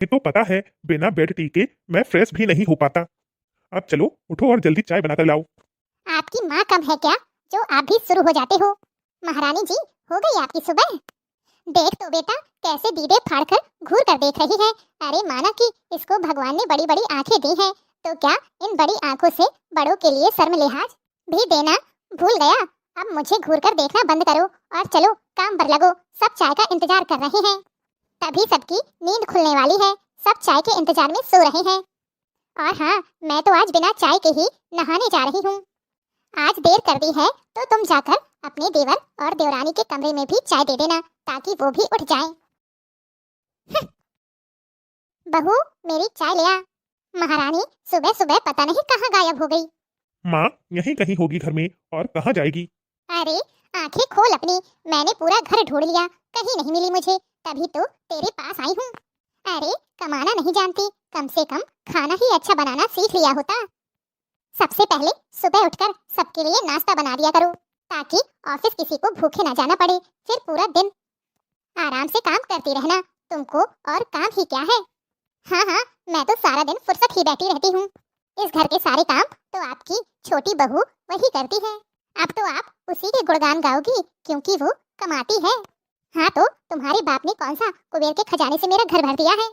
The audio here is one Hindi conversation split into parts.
ये तो पता है, बिना बेड टी के मैं फ्रेश भी नहीं हो पाता। अब चलो उठो और जल्दी चाय बनाकर लाओ। आपकी माँ कम है क्या जो आप भी शुरू हो जाते हो? महारानी जी, हो गई आपकी सुबह? देख तो बेटा, कैसे दीदे फाड़कर घूर कर देख रही है। अरे माना कि इसको भगवान ने बड़ी बड़ी आंखें दी हैं, तो क्या इन बड़ी आंखों से बड़ों के लिए शर्म लिहाज भी देना भूल गया? अब मुझे घूर कर देखना बंद करो और चलो काम पर लगो। सब चाय का इंतजार कर रहे हैं, तभी सबकी नींद खुलने वाली है। सब चाय के इंतजार में सो रहे हैं। और हाँ, मैं तो आज बिना चाय के ही नहाने जा रही हूँ। आज देर कर दी है तो तुम जाकर अपने देवर और देवरानी के कमरे में भी चाय दे देना, ताकि वो भी उठ जाएं। बहू, मेरी चाय ले आ। महारानी सुबह सुबह पता नहीं कहाँ गायब हो गई। माँ यहीं कहीं होगी घर में, और कहाँ जाएगी? अरे आंखें खोल अपनी, मैंने पूरा घर ढूंढ लिया, कहीं नहीं मिली मुझे, तभी तो तेरे पास आई हूँ। अरे कमाना नहीं जानती, कम से कम खाना ही अच्छा बनाना सीख लिया होता। सबसे पहले सुबह उठकर सबके लिए नाश्ता बना दिया करो, ताकि ऑफिस किसी को भूखे ना जाना पड़े। फिर पूरा दिन आराम से काम करती रहना, तुमको और काम ही क्या है। हाँ हाँ, मैं तो सारा दिन फुर्सत ही बैठी रहती हूँ। इस घर के सारे काम तो आपकी छोटी बहू वही करती है। अब तो आप उसी के गुणगान गाओगी, क्योंकि वो कमाती है। हाँ तो तुम्हारे बाप ने कौन सा कुबेर के खजाने से मेरा घर भर दिया है,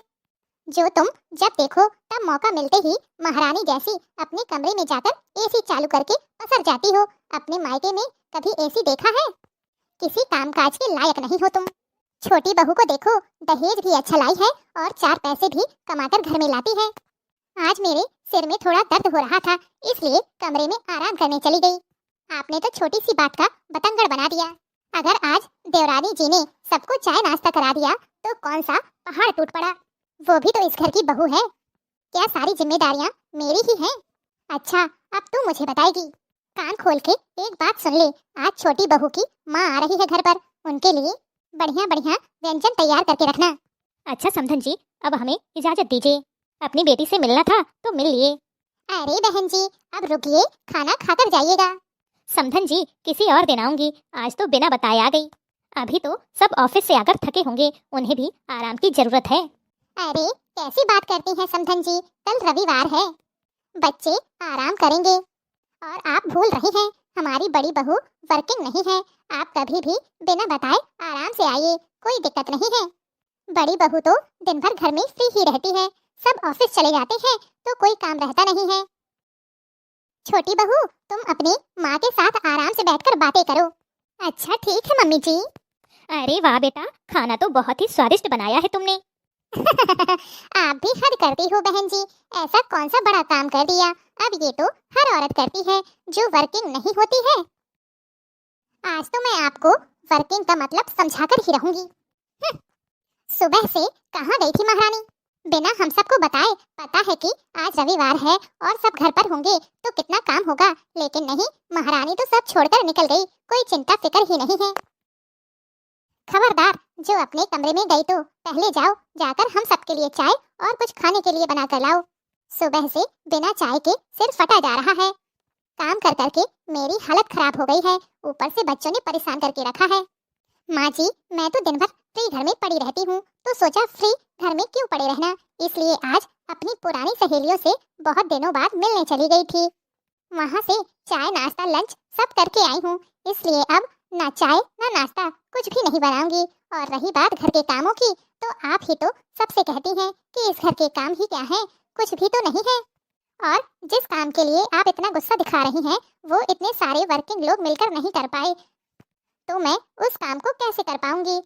जो तुम जब देखो तब मौका मिलते ही महारानी जैसी अपने कमरे में जाकर एसी चालू करके पसर जाती हो। अपने मायके में कभी एसी देखा है? किसी कामकाज के लायक नहीं हो तुम। छोटी बहू को देखो, दहेज भी अच्छा लाई है और 4 पैसे भी कमाकर घर में लाती है। आज मेरे सिर में थोड़ा दर्द हो रहा था, इसलिए कमरे में आराम करने चली गई। आपने तो छोटी सी बात का बतंगड़ बना दिया। अगर आज देवरानी जी ने सबको चाय नाश्ता करा दिया तो कौन सा पहाड़ टूट पड़ा। वो भी तो इस घर की बहू है, क्या सारी जिम्मेदारियां मेरी ही हैं? अच्छा, अब तू मुझे बताएगी। कान खोल के एक बात सुन ले, आज छोटी बहू की माँ आ रही है घर पर, उनके लिए बढ़िया बढ़िया व्यंजन तैयार करके रखना। अच्छा समधन जी, अब हमें इजाजत दीजिए, अपनी बेटी से मिलना था तो मिल लिए। अरे बहन जी, अब रुकिए, खाना खाकर जाइएगा। समधन जी, किसी और दिन आऊंगी, आज तो बिना बताए आ गई। अभी तो सब ऑफिस से आकर थके होंगे, उन्हें भी आराम की जरूरत है। अरे कैसी बात करती हैं समधन जी, कल रविवार है, बच्चे आराम करेंगे। और आप भूल रही हैं, हमारी बड़ी बहू वर्किंग नहीं है। आप कभी भी बिना बताए आराम से आइए, कोई दिक्कत नहीं है। बड़ी बहू तो दिन भर घर में फ्री ही रहती है, सब ऑफिस चले जाते हैं तो कोई काम रहता नहीं है। छोटी बहू, तुम अपनी माँ के साथ आराम से बैठकर बातें करो। अच्छा ठीक है मम्मी जी। अरे वाह बेटा, खाना तो बहुत ही स्वादिष्ट बनाया है तुमने। आप भी हद करती हो बहन जी, ऐसा कौन सा बड़ा काम कर दिया। अब ये तो हर औरत करती है जो वर्किंग नहीं होती है। आज तो मैं आपको वर्किंग का मतलब समझाकर ही रहूंगी। सुबह से कहाँ गई थी महारानी, बिना हम सबको बताए? पता है कि आज रविवार है और सब घर पर होंगे तो कितना काम होगा, लेकिन नहीं, महारानी तो सब छोड़कर निकल गई, कोई चिंता फिक्र ही नहीं है। खबरदार, जो अपने कमरे में गई तो पहले जाओ, जाकर हम सबके लिए चाय और कुछ खाने के लिए बना कर लाओ। सुबह से बिना चाय के सिर फटा जा रहा है। काम कर करके मेरी हालत खराब हो गई है, ऊपर से बच्चों ने परेशान करके रखा है। माँ जी, मैं तो दिन भर फ्री घर में पड़ी रहती हूँ, तो सोचा फ्री घर में क्यों पड़े रहना, इसलिए आज अपनी पुरानी सहेलियों से बहुत दिनों बाद मिलने चली गई थी। वहाँ से चाय नाश्ता लंच सब करके आई हूँ, इसलिए अब ना चाय ना नाश्ता कुछ भी नहीं बनाऊंगी। और रही बात घर के कामों की, तो आप ही तो सबसे कहती हैं कि इस घर के काम ही क्या है, कुछ भी तो नहीं है। और जिस काम के लिए आप इतना गुस्सा दिखा रही हैं, वो इतने सारे वर्किंग लोग मिलकर नहीं कर पाए, तो मैं उस काम को कैसे कर पाऊंगी?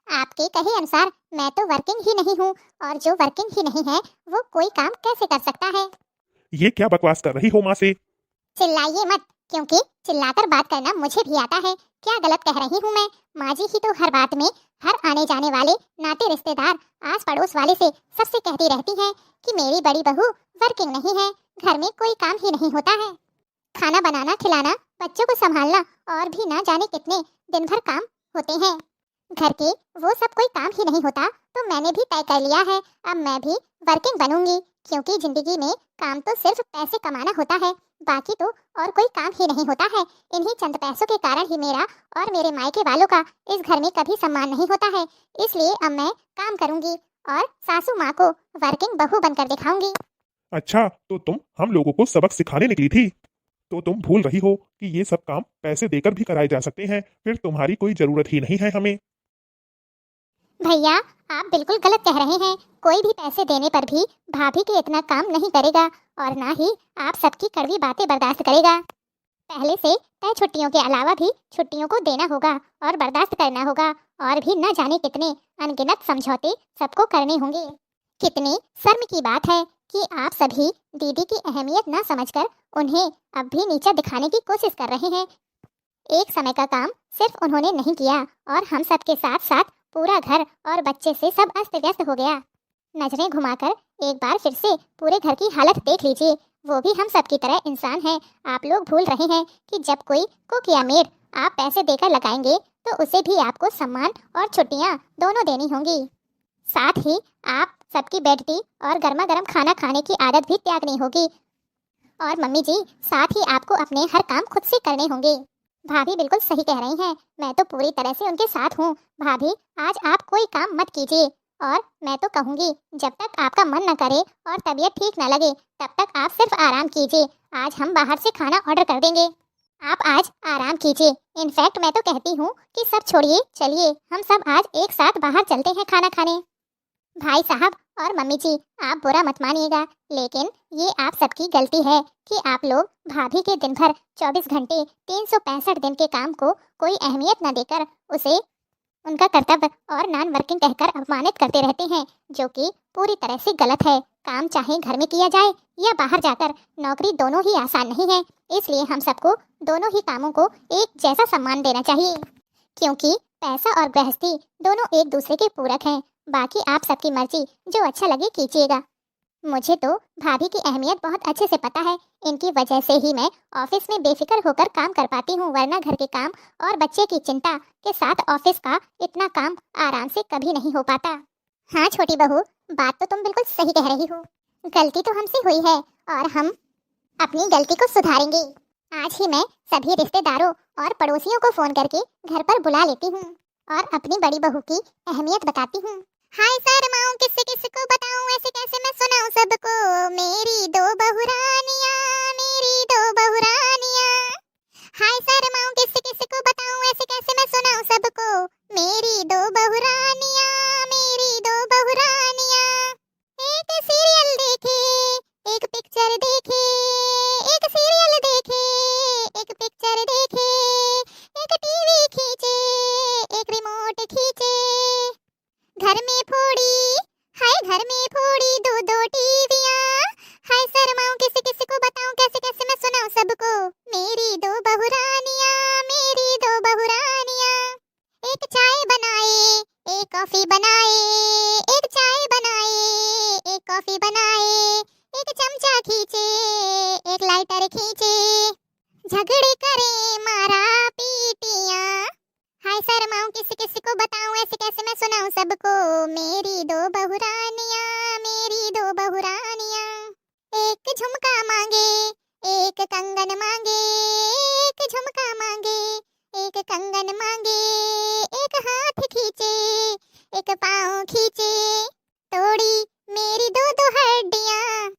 आपके कहे अनुसार मैं तो वर्किंग ही नहीं हूँ, और जो वर्किंग ही नहीं है वो कोई काम कैसे कर सकता है? ये क्या बकवास कर रही हो माँ से? चिल्लाइए मत, क्योंकि चिल्लाकर बात करना मुझे भी आता है। क्या गलत कह रही हूँ मैं? माँ जी ही तो हर बात में हर आने जाने वाले नाते रिश्तेदार आस पड़ोस वाले से सबसे कहती रहती हैं कि मेरी बड़ी बहू वर्किंग नहीं है, घर में कोई काम ही नहीं होता है। खाना बनाना, खिलाना, बच्चों को संभालना और भी ना जाने कितने दिन भर काम होते हैं घर के, वो सब कोई काम ही नहीं होता। तो मैंने भी तय कर लिया है, अब मैं भी वर्किंग बनूंगी, क्योंकि जिंदगी में काम तो सिर्फ पैसे कमाना होता है, बाकी तो और कोई काम ही नहीं होता है। इन्हीं चंद पैसों के कारण ही मेरा और मेरे मायके वालों का इस घर में कभी सम्मान नहीं होता है, इसलिए अब मैं काम करूंगी और सासू माँ को वर्किंग बहू बनकर दिखाऊंगी। अच्छा, तो तुम हम लोगों को सबक सिखाने निकली थी? तो तुम भूल रही हो कि ये सब काम पैसे देकर भी कराए जा सकते हैं, फिर तुम्हारी कोई जरूरत ही नहीं है हमें। भैया, आप बिल्कुल गलत कह रहे हैं। कोई भी पैसे देने पर भी भाभी के इतना काम नहीं करेगा और ना ही आप सबकी कड़वी बातें बर्दाश्त करेगा। पहले से तय छुट्टियों के अलावा भी छुट्टियों को देना होगा और बर्दाश्त करना होगा, और भी न जाने कितने अनगिनत समझौते सबको करने होंगे। कितनी शर्म की बात है कि आप सभी दीदी की अहमियत न समझकर उन्हें अब भी नीचा दिखाने की कोशिश कर रहे हैं। एक समय का काम सिर्फ उन्होंने नहीं किया और हम सबके साथ साथ पूरा घर और बच्चे से सब अस्त व्यस्त हो गया। नजरें घुमाकर एक बार फिर से पूरे घर की हालत देख लीजिए। वो भी हम सबकी तरह इंसान है। आप लोग भूल रहे हैं कि जब कोई कुक या मेड आप पैसे देकर लगाएंगे तो उसे भी आपको सम्मान और छुट्टियां दोनों देनी होंगी। साथ ही आप सबकी बेडटी और गर्मा गर्म खाना खाने की आदत भी त्यागनी होगी। और मम्मी जी, साथ ही आपको अपने हर काम खुद से करने होंगे। भाभी बिल्कुल सही कह रही हैं, मैं तो पूरी तरह से उनके साथ हूँ। भाभी, आज आप कोई काम मत कीजिए, और मैं तो कहूँगी जब तक आपका मन न करे और तबीयत ठीक न लगे तब तक आप सिर्फ आराम कीजिए। आज हम बाहर से खाना ऑर्डर कर देंगे, आप आज आराम कीजिए। इनफैक्ट मैं तो कहती हूँ कि सब छोड़िए, चलिए हम सब आज एक साथ बाहर चलते हैं खाना खाने। भाई साहब और मम्मी जी, आप बुरा मत मानिएगा, लेकिन ये आप सबकी गलती है कि आप लोग भाभी के दिन भर 24 घंटे 365 दिन के काम को कोई अहमियत न देकर उसे उनका कर्तव्य और नॉन वर्किंग कहकर अपमानित करते रहते हैं, जो कि पूरी तरह से गलत है। काम चाहे घर में किया जाए या बाहर जाकर, नौकरी दोनों ही आसान नहीं है। इसलिए हम सबको दोनों ही कामों को एक जैसा सम्मान देना चाहिए, क्योंकि पैसा और गृहस्थी दोनों एक दूसरे के पूरक हैं। बाकी आप सबकी मर्जी, जो अच्छा लगे कीजिएगा। मुझे तो भाभी की अहमियत बहुत अच्छे से पता है। इनकी वजह से ही मैं ऑफिस में बेफिक्र होकर काम कर पाती हूँ, वरना घर के काम और बच्चे की चिंता के साथ ऑफिस का इतना काम आराम से कभी नहीं हो पाता। हाँ छोटी बहू, बात तो तुम बिल्कुल सही कह रही हो। गलती तो हमसे हुई है और हम अपनी गलती को सुधारेंगे। आज ही मैं सभी रिश्तेदारों और पड़ोसियों को फोन करके घर पर बुला लेती हूँ और अपनी बड़ी बहू की अहमियत बताती हूँ। हाय सर माऊं, किससे किसको बताऊं, ऐसे कैसे मैं सुनाऊं सबको। मेरी दो बहुरानियां, मेरी दो बहुरानियां। हाय सर माऊं, किससे किसको बताऊं, ऐसे कैसे मैं सुनाऊं सबको। मेरी दो बहुरानियां, मेरी दो बहुरानियां। एक सीरियल देखे, एक पिक्चर देखे, एक सीरियल देखे, एक पिक्चर देखे, एक टीवी खींचे, एक रिमोट खींचे। घर में फोड़ी, हाय घर में फोड़ी दो दो टीवियां। हाय शर्माऊं, किसी किसी को बताऊं, कैसे कैसे मैं सुनाऊं सबको। मेरी दो बहुरानियां, मेरी दो बहुरानियां। एक चाय बनाए, एक कॉफी बनाए, एक चाय बनाए, एक कॉफी बनाए, एक चमचा खींचे, एक लाइटर खींचे। झगड़े करे मारा पीटियां। हाय शर्माऊं, किसी किसी को बताऊं, ऐसे कैसे मैं सुनाऊं सबको। मेरी दो बहुरानियां, मेरी दो बहुरानियां। एक झुमका मांगे, एक कंगन मांगे, एक झुमका मांगे, एक कंगन मांगे। एक हाथ खींचे, एक पाँव खींचे, तोड़ी मेरी दो दो हड्डियां।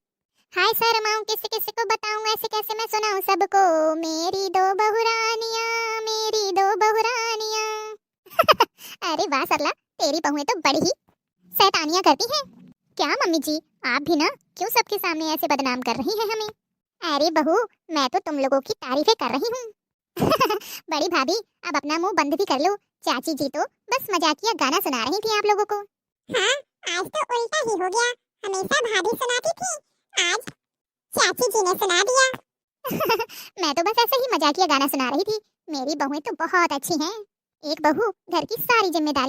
हाय शर्माऊं, किसी किसी को बताऊं, ऐसे कैसे मैं सुनाऊं सबको। मेरी दो बहुरानियां, मेरी दो बहुरानियां। अरे वाह सरला, तेरी बहुएं तो बड़ी ही शैतानियां करती हैं। क्या मम्मी जी, आप भी ना क्यों सबके सामने ऐसे बदनाम कर रही हैं हमें। अरे बहू, मैं तो तुम लोगों की तारीफें कर रही हूँ। बड़ी भाभी, अब अपना मुंह बंद भी कर लो। चाची जी तो बस मजाकिया गाना सुना रही थी आप लोगों को। हाँ, आज तो उल्टा ही हो गया। हमेशा भाभी सुनाती थी, आज चाची जी ने सुना दिया। मैं तो बस ऐसे ही मजाकिया गाना सुना रही थी। मेरी बहुएं तो बहुत अच्छी हैं। एक बहू घर की सारी जिम्मेदारी